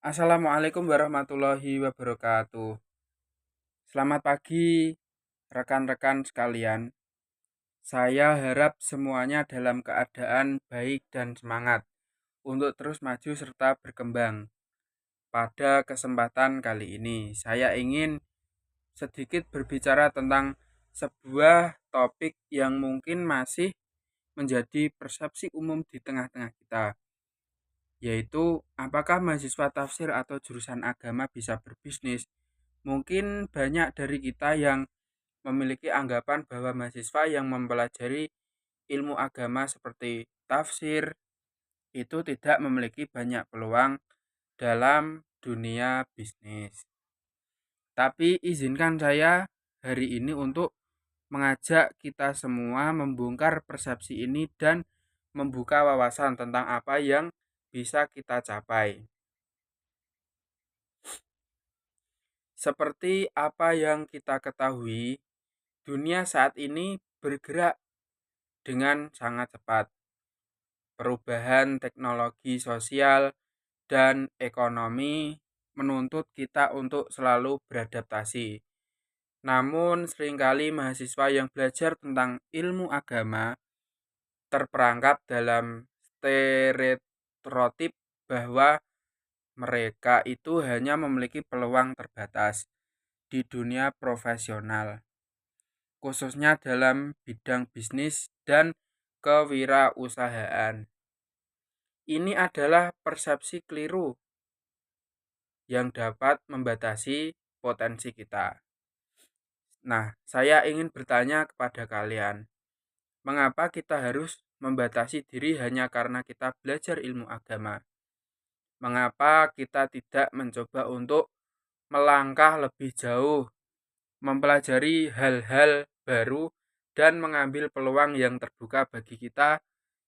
Assalamualaikum warahmatullahi wabarakatuh. Selamat pagi, rekan-rekan sekalian. Saya harap semuanya dalam keadaan baik dan semangat untuk terus maju serta berkembang. Pada kesempatan kali ini, saya ingin sedikit berbicara tentang sebuah topik yang mungkin masih menjadi persepsi umum di tengah-tengah kita, yaitu apakah mahasiswa tafsir atau jurusan agama bisa berbisnis. Mungkin banyak dari kita yang memiliki anggapan bahwa mahasiswa yang mempelajari ilmu agama seperti tafsir itu tidak memiliki banyak peluang dalam dunia bisnis. Tapi izinkan saya hari ini untuk mengajak kita semua membongkar persepsi ini dan membuka wawasan tentang apa yang bisa kita capai. Seperti apa yang kita ketahui, dunia saat ini bergerak dengan sangat cepat. Perubahan teknologi sosial dan ekonomi menuntut kita untuk selalu beradaptasi. Namun, seringkali mahasiswa yang belajar tentang ilmu agama terperangkap dalam stereotip bahwa mereka itu hanya memiliki peluang terbatas di dunia profesional, khususnya dalam bidang bisnis dan kewirausahaan. Ini adalah persepsi keliru yang dapat membatasi potensi kita. Nah, saya ingin bertanya kepada kalian, mengapa kita harus membatasi diri hanya karena kita belajar ilmu agama? Mengapa kita tidak mencoba untuk melangkah lebih jauh, mempelajari hal-hal baru, dan mengambil peluang yang terbuka bagi kita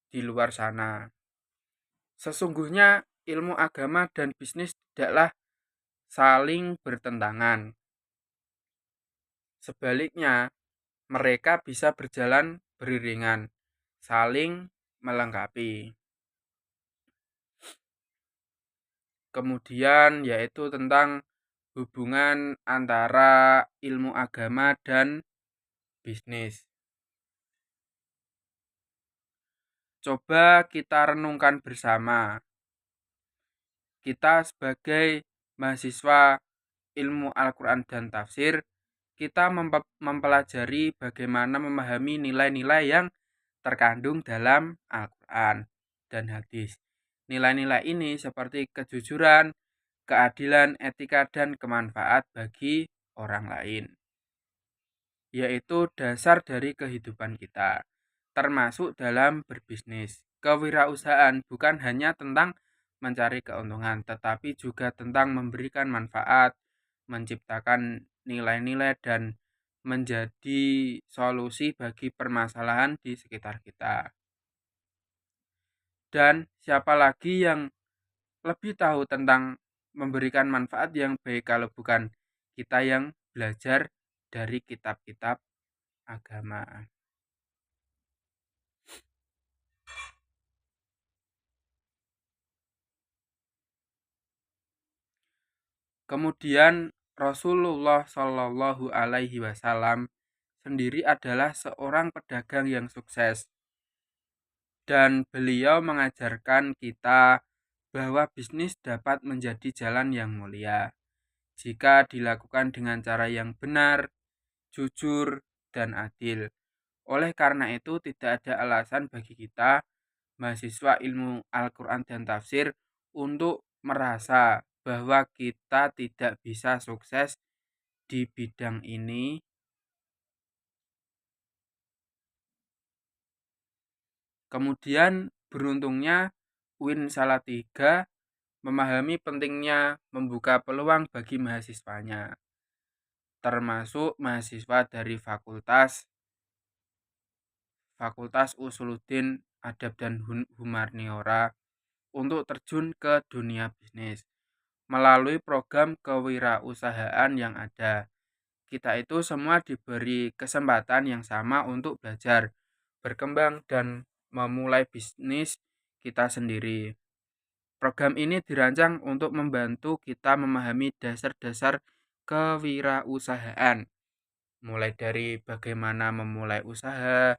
di luar sana? Sesungguhnya ilmu agama dan bisnis tidaklah saling bertentangan. Sebaliknya, mereka bisa berjalan beriringan, saling melengkapi. Kemudian yaitu tentang hubungan antara ilmu agama dan bisnis. Coba kita renungkan bersama. Kita sebagai mahasiswa ilmu Al-Quran dan tafsir, kita mempelajari bagaimana memahami nilai-nilai yang terkandung dalam Al-Quran dan hadis. Nilai-nilai ini seperti kejujuran, keadilan, etika, dan kemanfaat bagi orang lain, yaitu dasar dari kehidupan kita, termasuk dalam berbisnis. Kewirausahaan bukan hanya tentang mencari keuntungan, tetapi juga tentang memberikan manfaat, menciptakan nilai-nilai, dan menjadi solusi bagi permasalahan di sekitar kita. Dan siapa lagi yang lebih tahu tentang memberikan manfaat yang baik kalau bukan kita yang belajar dari kitab-kitab agama. Kemudian Rasulullah Shallallahu Alaihi Wasallam sendiri adalah seorang pedagang yang sukses, dan beliau mengajarkan kita bahwa bisnis dapat menjadi jalan yang mulia jika dilakukan dengan cara yang benar, jujur, dan adil. Oleh karena itu, tidak ada alasan bagi kita, mahasiswa ilmu Al-Quran dan tafsir, untuk merasa bahwa kita tidak bisa sukses di bidang ini. Kemudian beruntungnya UIN Salatiga memahami pentingnya membuka peluang bagi mahasiswanya, termasuk mahasiswa dari Fakultas Usuluddin Adab dan Humaniora, untuk terjun ke dunia bisnis melalui program kewirausahaan yang ada. Kita itu semua diberi kesempatan yang sama untuk belajar, berkembang, dan memulai bisnis kita sendiri. Program ini dirancang untuk membantu kita memahami dasar-dasar kewirausahaan, mulai dari bagaimana memulai usaha,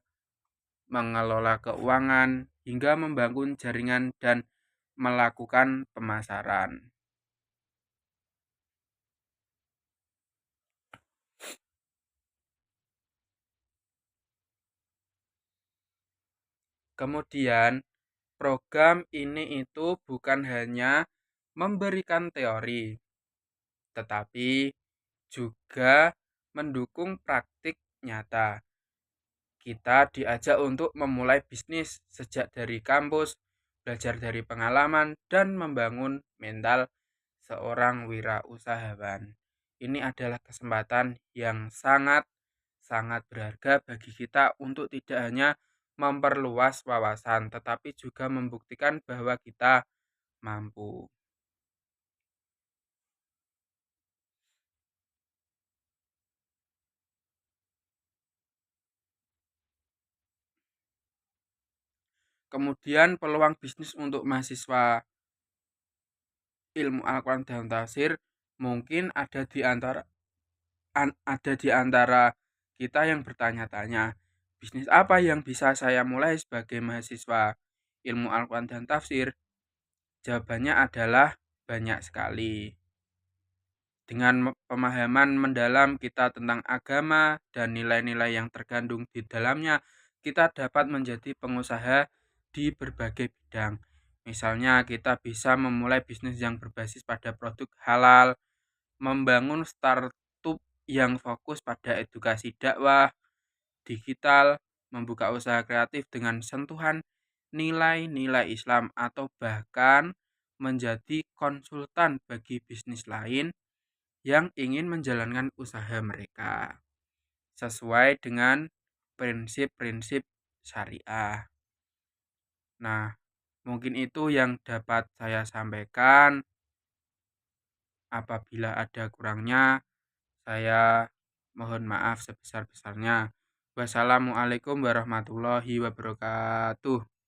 mengelola keuangan, hingga membangun jaringan dan melakukan pemasaran. Kemudian, program ini itu bukan hanya memberikan teori, tetapi juga mendukung praktik nyata. Kita diajak untuk memulai bisnis sejak dari kampus, belajar dari pengalaman, dan membangun mental seorang wirausahawan. Ini adalah kesempatan yang sangat berharga bagi kita untuk tidak hanya memperluas wawasan, tetapi juga membuktikan bahwa kita mampu. Kemudian peluang bisnis untuk mahasiswa ilmu Al-Quran dan tafsir mungkin ada di antara kita yang bertanya-tanya, bisnis apa yang bisa saya mulai sebagai mahasiswa ilmu Al-Quran dan tafsir? Jawabannya adalah banyak sekali. Dengan pemahaman mendalam kita tentang agama dan nilai-nilai yang terkandung di dalamnya, kita dapat menjadi pengusaha di berbagai bidang. Misalnya, kita bisa memulai bisnis yang berbasis pada produk halal, membangun startup yang fokus pada edukasi dakwah, digital, membuka usaha kreatif dengan sentuhan nilai-nilai Islam, atau bahkan menjadi konsultan bagi bisnis lain yang ingin menjalankan usaha mereka sesuai dengan prinsip-prinsip syariah. Nah, mungkin itu yang dapat saya sampaikan. Apabila ada kurangnya, saya mohon maaf sebesar-besarnya. Wassalamualaikum warahmatullahi wabarakatuh.